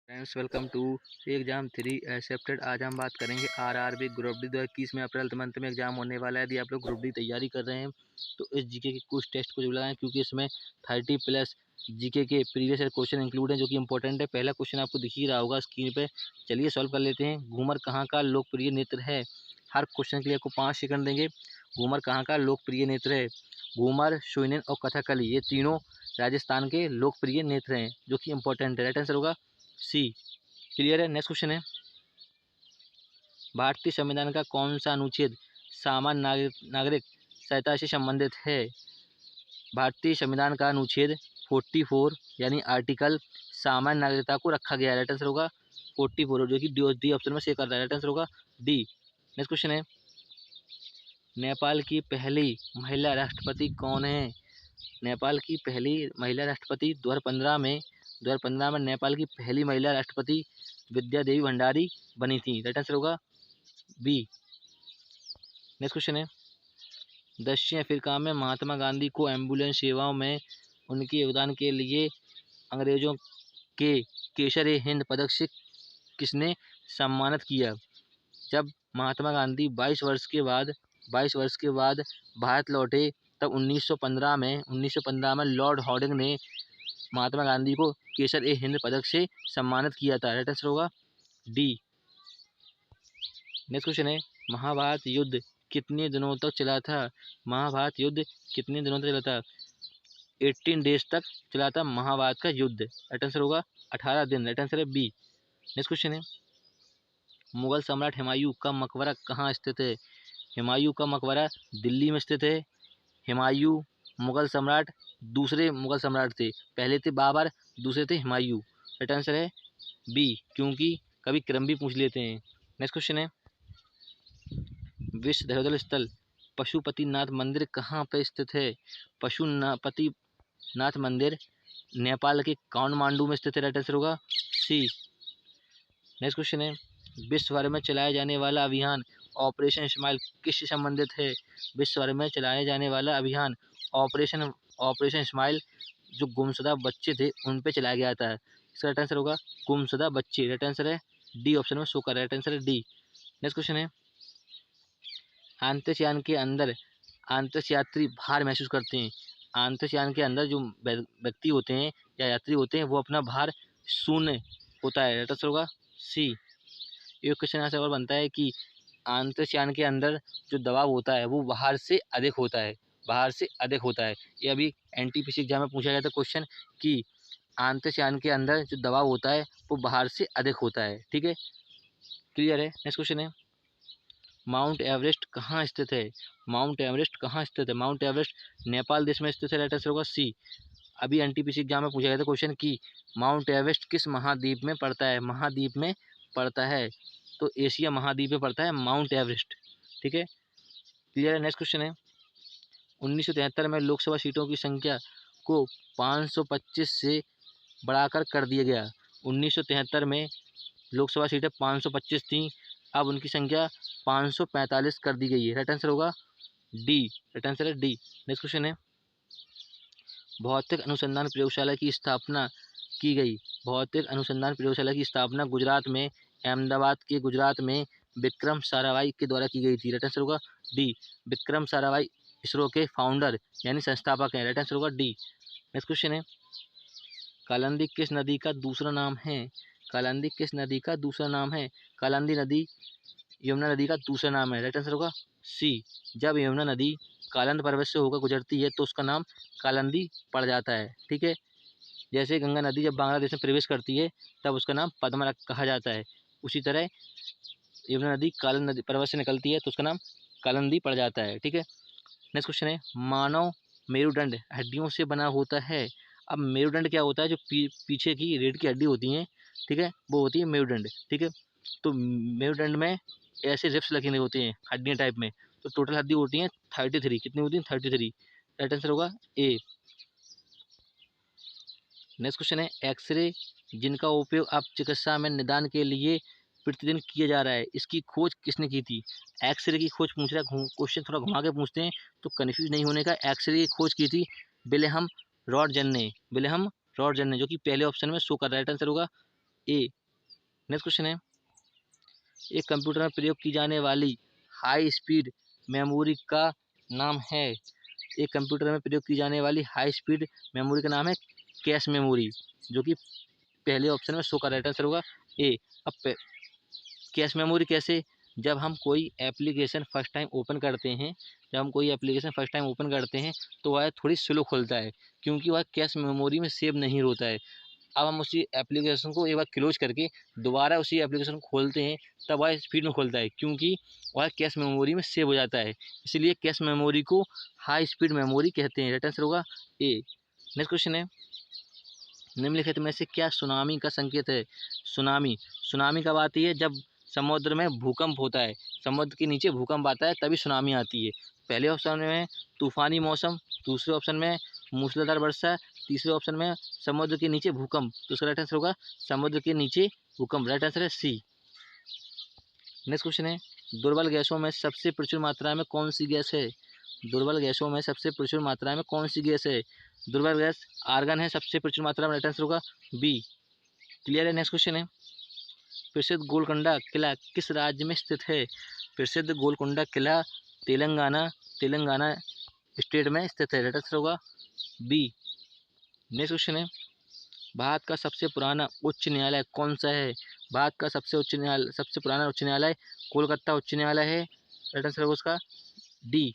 Friends welcome to exam 3 accepted. आज हम बात करेंगे आरआरबी ग्रुप डी 2021 में अप्रैल मंथ में एग्जाम होने वाला है। यदि आप लोग ग्रुप डी तैयारी कर रहे हैं तो इस जीके के कुछ टेस्ट को लगाएं, क्योंकि इसमें 30 प्लस जीके के प्रीवियस ईयर क्वेश्चन इंक्लूड हैं जो कि इंपॉर्टेंट है। पहला क्वेश्चन आपको दिख ही रहा होगा स्क्रीन पे। चलिए सॉल्व कर लेते हैं। घूमर कहाँ का लोकप्रिय नृत्य है? हर क्वेश्चन के लिए आपको 5 सेकंड देंगे। घूमर कहाँ का लोकप्रिय नृत्य है? घूमर, सुइनन और कथकली, ये तीनों राजस्थान के लोकप्रिय नृत्य हैं जो कि इंपॉर्टेंट है। राइट आंसर होगा सी। क्लियर है। नेक्स्ट क्वेश्चन है, भारतीय संविधान का कौन सा अनुच्छेद सामान्य नागरिक संहिता से संबंधित है? भारतीय संविधान का अनुच्छेद 44 यानी आर्टिकल सामान्य नागरिकता को रखा गया है। राइट आंसर होगा 44, जो कि डी ऑप्शन में से कर रहा है। राइट आंसर होगा डी। नेक्स्ट क्वेश्चन है, नेपाल की पहली महिला राष्ट्रपति कौन है? नेपाल की पहली महिला राष्ट्रपति 2015 में नेपाल की पहली महिला राष्ट्रपति विद्या देवी भंडारी बनी थी। राइट आंसर होगा बी। नेक्स्ट क्वेश्चन है, दक्षिण अफ्रीका में महात्मा गांधी को एम्बुलेंस सेवाओं में उनके योगदान के लिए अंग्रेजों के केसर ए हिंद पदक से किसने सम्मानित किया? जब महात्मा गांधी 22 वर्ष के बाद भारत लौटे तब 1915 में लॉर्ड हॉर्डिंग ने महात्मा गांधी को केसर ए हिंद पदक से सम्मानित किया था। राइट आंसर होगा डी। नेक्स्ट क्वेश्चन है, महाभारत युद्ध कितने दिनों तक चला था? महाभारत युद्ध कितने दिनों तक चला था? 18 डेज तक चला था महाभारत का युद्ध। राइट आंसर होगा 18 दिन। राइट आंसर है बी। नेक्स्ट क्वेश्चन है, मुगल सम्राट हुमायूं का मकबरा कहाँ स्थित है? हुमायूं का मकबरा दिल्ली में स्थित है। हुमायूं मुगल सम्राट, दूसरे मुगल सम्राट थे। पहले थे बाबर, दूसरे थे हुमायूं। राइट आंसर है बी, क्योंकि कभी क्रम भी पूछ लेते हैं। नेक्स्ट क्वेश्चन है, विश्व धरोहर स्थल पशुपतिनाथ मंदिर कहाँ पर स्थित है? पशुपतिनाथ मंदिर नेपाल के काठमांडू में स्थित है। राइट आंसर होगा सी। नेक्स्ट क्वेश्चन है, विश्व भर में चलाया जाने वाला अभियान ऑपरेशन स्माइल किससे संबंधित है? विश्व भर में चलाए जाने वाला अभियान ऑपरेशन स्माइल जो गुमशुदा बच्चे थे उन पे चलाया गया था। इसका राइट आंसर होगा गुमशुदा बच्चे। राइट आंसर है डी ऑप्शन में शो कर रहा है। राइट आंसर है डी। नेक्स्ट क्वेश्चन है, अंतरिक्षयान के अंदर अंतरिक्ष यात्री भार महसूस करते हैं। अंतरिक्षयान के अंदर जो व्यक्ति होते हैं या यात्री होते हैं वो अपना भार शून्य होता है। राइट आंसर होगा सी। एक क्वेश्चन यहाँ से और बनता है कि अंतरिक्षयान के अंदर जो दबाव होता है वो बाहर से अधिक होता है, बाहर से अधिक होता है। ये अभी एनटीपीसी एग्जाम में पूछा गया था क्वेश्चन कि अंतरिक्षयान के अंदर जो दबाव होता है वो बाहर से अधिक होता है। ठीक है, क्लियर है। नेक्स्ट क्वेश्चन है, माउंट एवरेस्ट कहाँ स्थित है? माउंट एवरेस्ट कहाँ स्थित है? माउंट एवरेस्ट नेपाल देश में स्थित है। राइट आंसर होगा सी। अभी एनटीपीसी एग्जाम में पूछा गया था क्वेश्चन कि माउंट एवरेस्ट किस महाद्वीप में पड़ता है? महाद्वीप में पड़ता है तो एशिया महाद्वीप में पड़ता है माउंट एवरेस्ट। ठीक है, क्लियर है। नेक्स्ट क्वेश्चन है, 1973 में लोकसभा सीटों की संख्या को 525 से बढ़ाकर कर दिया गया। 1973 में लोकसभा सीटें 525 थी, अब उनकी संख्या 545 कर दी गई है। राइट आंसर होगा डी। राइट आंसर है डी। नेक्स्ट क्वेश्चन है, भौतिक अनुसंधान प्रयोगशाला की स्थापना की गई। भौतिक अनुसंधान प्रयोगशाला की स्थापना गुजरात में, अहमदाबाद के गुजरात में विक्रम साराभाई के द्वारा की गई थी। राइट आंसर होगा डी। विक्रम साराभाई इसरो के फाउंडर यानी संस्थापक हैं। राइट आंसर होगा डी। नेक्स्ट क्वेश्चन है, कालिंदी किस नदी का दूसरा नाम है? कालिंदी किस नदी का दूसरा नाम है? कालिंदी नदी यमुना नदी का दूसरा नाम है। राइट आंसर होगा सी। जब यमुना नदी कालिंद पर्वत से होकर गुजरती है तो उसका नाम कालिंदी पड़ जाता है। ठीक है, जैसे गंगा नदी जब बांग्लादेश में प्रवेश करती है तब उसका नाम पद्मा कहा जाता है, उसी तरह यमुना नदी कालिंद नदी पर्वत से निकलती है तो उसका नाम कालिंदी पड़ जाता है। ठीक है, नेक्स्ट क्वेश्चन है, मानव मेरुदंड हड्डियों से बना होता है। अब मेरुदंड क्या होता है? जो पीछे की रीढ़ की हड्डी होती हैं, ठीक है, वो होती है मेरुदंड। ठीक है, तो मेरुदंड में ऐसे रिप्स लगे हुए होते हैं हड्डियाँ टाइप में, तो टोटल हड्डी होती हैं 33। कितनी होती हैं? 33। राइट आंसर होगा ए। नेक्स्ट क्वेश्चन है, एक्सरे जिनका उपयोग अब चिकित्सा में निदान के लिए प्रतिदिन किया जा रहा है, इसकी खोज किसने की थी? एक्सरे की खोज पूछ रहा है, क्वेश्चन थोड़ा घुमा के पूछते हैं तो कन्फ्यूज नहीं होने का। एक्सरे की खोज की थी विल्हेम रॉन्टगेन ने, विल्हेम रॉन्टगेन ने, जो कि पहले ऑप्शन में शो कर रहा है। राइट आंसर होगा ए। नेक्स्ट क्वेश्चन है, एक कंप्यूटर में प्रयोग की जाने वाली हाई स्पीड मेमोरी का नाम है। एक कंप्यूटर में प्रयोग की जाने वाली हाई स्पीड मेमोरी का नाम है कैश मेमोरी, जो कि पहले ऑप्शन में शो कर राइट आंसर होगा ए। अब कैश मेमोरी कैसे, जब हम कोई एप्लीकेशन फर्स्ट टाइम ओपन करते हैं, तो वह थोड़ी स्लो खुलता है, क्योंकि वह कैश मेमोरी में सेव नहीं होता है। अब हम उसी एप्लीकेशन को एक बार क्लोज करके दोबारा उसी एप्लीकेशन को खोलते हैं, तब वह स्पीड में खुलता है, क्योंकि वह कैश मेमोरी में सेव हो जाता है। इसलिए कैश मेमोरी को हाई स्पीड मेमोरी कहते हैं। राइट आंसर होगा ए। नेक्स्ट क्वेश्चन है, निम्नलिखित में से क्या सुनामी का संकेत है। सुनामी कब आती है, जब समुद्र में भूकंप होता है, समुद्र के नीचे भूकंप आता है तभी सुनामी आती है। पहले ऑप्शन में तूफानी मौसम, दूसरे ऑप्शन में मूसलाधार वर्षा, तीसरे ऑप्शन में समुद्र के नीचे भूकंप। तो उसका राइट आंसर होगा समुद्र के नीचे भूकंप। राइट आंसर है सी। नेक्स्ट क्वेश्चन है, दुर्बल गैसों में सबसे प्रचुर मात्रा में कौन सी गैस है। दुर्बल गैसों में सबसे प्रचुर मात्रा में कौन सी गैस है। दुर्बल गैस आर्गन है सबसे प्रचुर मात्रा में। राइट आंसर होगा बी। क्लियर है। नेक्स्ट क्वेश्चन है, प्रसिद्ध गोलकोंडा किला किस राज्य में स्थित है। प्रसिद्ध गोलकोंडा किला तेलंगाना स्टेट में स्थित है। राइट आंसर होगा बी। नेक्स्ट क्वेश्चन है, भारत का सबसे पुराना उच्च न्यायालय कौन सा है। भारत का सबसे पुराना उच्च न्यायालय कोलकाता उच्च न्यायालय है। राइट आंसर होगा उसका डी।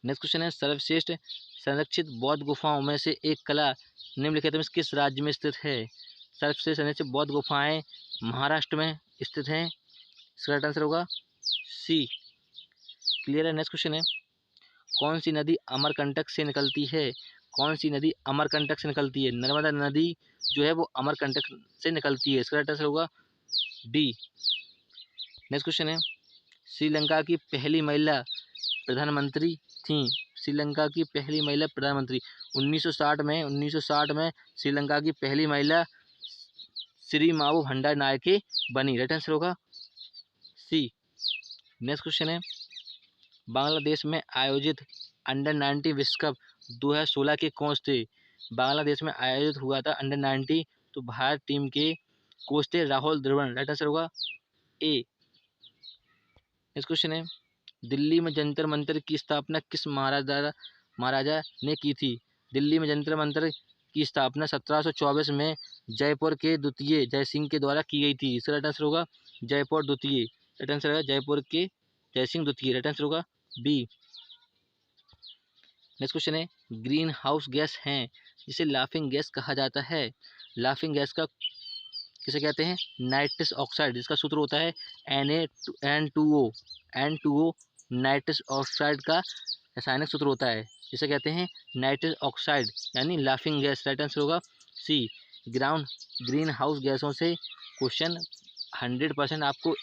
नेक्स्ट क्वेश्चन है, सर्वश्रेष्ठ संरक्षित बौद्ध गुफाओं में से एक कला निम्नलिखित में किस राज्य में स्थित है। सर्वश्रेष्ठ संरक्षित बौद्ध गुफाएं महाराष्ट्र में स्थित हैं। इसका राइट आंसर होगा सी। क्लियर है। नेक्स्ट क्वेश्चन है, कौन सी नदी अमरकंटक से निकलती है। कौन सी नदी अमरकंटक से निकलती है। नर्मदा नदी जो है वो अमरकंटक से निकलती है। इसका राइट आंसर होगा डी। नेक्स्ट क्वेश्चन है, श्रीलंका की पहली महिला प्रधानमंत्री थी। श्रीलंका की पहली महिला प्रधानमंत्री 1960 में श्रीलंका की पहली महिला श्रीमावो भंडारनायके बनी। राइट आंसर होगा सी। नेक्स्ट क्वेश्चन है, बांग्लादेश में आयोजित अंडर-19 विश्व कप 2016 के कोच थे। बांग्लादेश में आयोजित हुआ था अंडर-19, तो भारत टीम के कोच थे राहुल द्रविड़। राइट आंसर होगा ए। नेक्स्ट क्वेश्चन है, दिल्ली में जंतर मंतर की स्थापना किस महाराजा ने की थी। दिल्ली में जंतर मंतर की स्थापना 1724 में जयपुर के द्वितीय जयसिंह के द्वारा की गई थी। इसका राइट आंसर होगा जयपुर द्वितीय। राइट आंसर होगा जयपुर के जयसिंह द्वितीय। राइट आंसर होगा बी। नेक्स्ट क्वेश्चन है, ग्रीन हाउस गैस हैं जिसे लाफिंग गैस कहा जाता है। लाफिंग गैस का किसे कहते हैं, नाइट्रस ऑक्साइड, जिसका सूत्र होता है N2O नाइट्रस ऑक्साइड का रासायनिक सूत्र होता है, जिसे कहते हैं नाइट्रस ऑक्साइड, यानी लाफिंग गैस। राइट आंसर होगा सी। ग्रीन हाउस गैसों से क्वेश्चन 100% आपको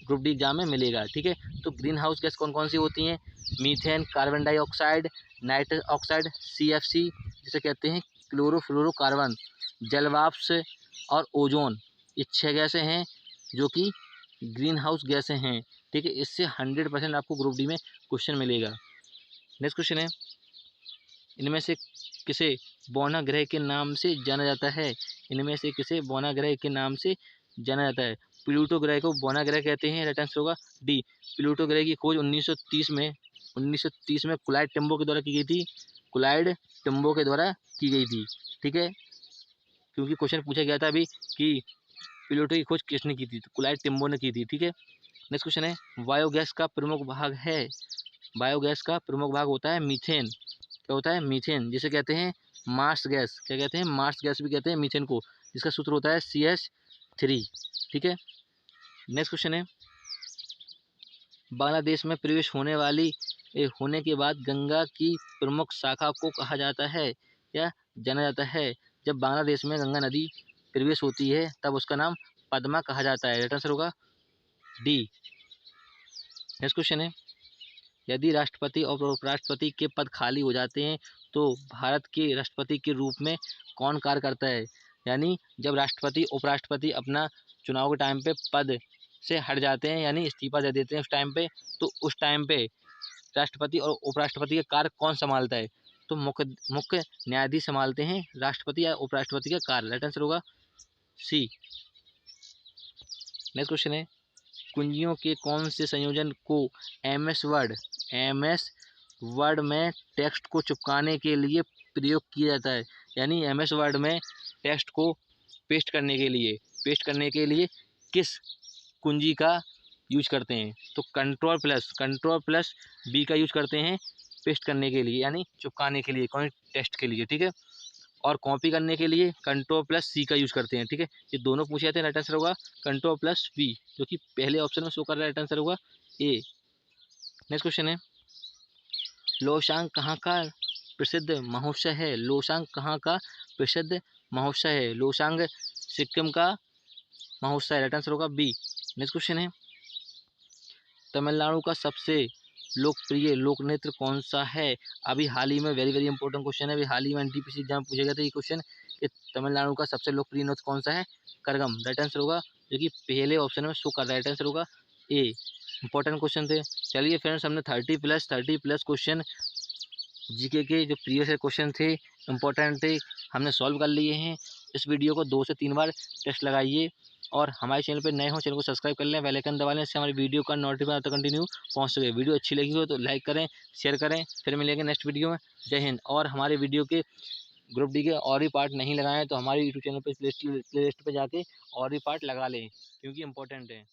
ग्रुप डी एग्जाम में मिलेगा। ठीक है, तो ग्रीन हाउस गैस कौन कौन सी होती हैं, methane, carbon dioxide, nitrous oxide, CFC जिसे कहते हैं क्लोरोफ्लोरोकार्बन, जलवाष्प और ओजोन। ये 6 गैसें हैं जो कि ग्रीन हाउस गैसें हैं। ठीक है, इससे 100% आपको ग्रुप डी में क्वेश्चन मिलेगा। नेक्स्ट क्वेश्चन है, इनमें से किसे बौना ग्रह के नाम से जाना जाता है। इनमें से किसे बौना ग्रह के नाम से जाना जाता है। प्लूटो ग्रह को बौना ग्रह कहते हैं। राइट आंसर होगा डी। प्लूटो ग्रह की खोज 1930 में क्लाइड टिम्बो के द्वारा की गई थी। ठीक है, क्योंकि क्वेश्चन पूछा गया था अभी कि प्लूटो की खोज किसने की थी, तो क्लाइड टिम्बो ने की थी। ठीक है, नेक्स्ट क्वेश्चन है, बायोगैस का प्रमुख भाग है। बायोगैस का प्रमुख भाग होता है मीथेन। क्या होता है, मीथेन, जिसे कहते हैं मार्स गैस। क्या कहते हैं, मार्स गैस भी कहते हैं मीथेन को, जिसका सूत्र होता है CH3। ठीक है, नेक्स्ट क्वेश्चन है, बांग्लादेश में प्रवेश होने के बाद गंगा की प्रमुख शाखा को कहा जाता है या जाना जाता है। जब बांग्लादेश में गंगा नदी प्रवेश होती है तब उसका नाम पद्मा कहा जाता है। राइट आंसर होगा डी। नेक्स्ट क्वेश्चन है, यदि राष्ट्रपति और उपराष्ट्रपति के पद खाली हो जाते हैं तो भारत के राष्ट्रपति के रूप में कौन कार्य करता है। यानी जब राष्ट्रपति उपराष्ट्रपति अपना चुनाव के टाइम पे पद से हट जाते हैं, यानी इस्तीफा दे देते हैं उस टाइम पे, तो उस टाइम पे राष्ट्रपति और उपराष्ट्रपति का कार्य कौन संभालता है। तो मुख्य मुख्य न्यायाधीश संभालते हैं राष्ट्रपति या उपराष्ट्रपति का कार्य। राइट आंसर होगा सी। नेक्स्ट क्वेश्चन है, कुंजियों के कौन से संयोजन को एमएस वर्ड में टेक्स्ट को चिपकाने के लिए प्रयोग किया जाता है? यानी एमएस वर्ड में टेक्स्ट को पेस्ट करने के लिए किस कुंजी का यूज करते हैं? तो कंट्रोल प्लस बी का यूज करते हैं पेस्ट करने के लिए, यानी चिपकाने के लिए, कोई टेक्स्ट के लिए, ठीक है। और कॉपी करने के लिए कंट्रोल प्लस सी का यूज करते हैं, ठीक है। ये दोनों पूछे जाते हैं। राइट आंसर होगा कंट्रोल प्लस बी, जो कि पहले ऑप्शन में शो कर रहा है। राइट आंसर होगा ए। नेक्स्ट क्वेश्चन है, लोसांग कहाँ का प्रसिद्ध महोत्सव है? लोसांग कहाँ का प्रसिद्ध महोत्सव है? लोसांग सिक्किम का महोत्सव है। राइट आंसर होगा बी। नेक्स्ट क्वेश्चन है, तमिलनाडु का सबसे लोकप्रिय लोक नृत्य कौन सा है? अभी हाल ही में वेरी इंपॉर्टेंट क्वेश्चन है, अभी हाल ही में एनटीपीसी एग्जाम पूछा गया था ये क्वेश्चन कि तमिलनाडु का सबसे लोकप्रिय नृत्य कौन सा है? करगम। राइट आंसर होगा, जो कि पहले ऑप्शन में शो कर रहा है। राइट आंसर होगा ए। इंपॉर्टेंट क्वेश्चन थे। चलिए फ्रेंड्स, हमने 30 प्लस क्वेश्चन जीके के जो प्रीवियस क्वेश्चन थे इंपॉर्टेंट थे, हमने सॉल्व कर लिए हैं। इस वीडियो को 2 से 3 बार टेस्ट लगाइए और हमारे चैनल पर नए हो चैनल को सब्सक्राइब कर लें, बेल आइकन दबा लें, इससे हमारी वीडियो का नोटिफिकेशन कंटिन्यू पहुंच सके। वीडियो अच्छी लगी हो तो लाइक करें, शेयर करें। फिर मिलेंगे नेक्स्ट वीडियो में। जय हिंद। और हमारे वीडियो के ग्रुप डी के और भी पार्ट नहीं लगाए तो हमारे यूट्यूब चैनल पर प्ले लिस्ट पर जाके और भी पार्ट लगा लें, क्योंकि इंपॉर्टेंट है।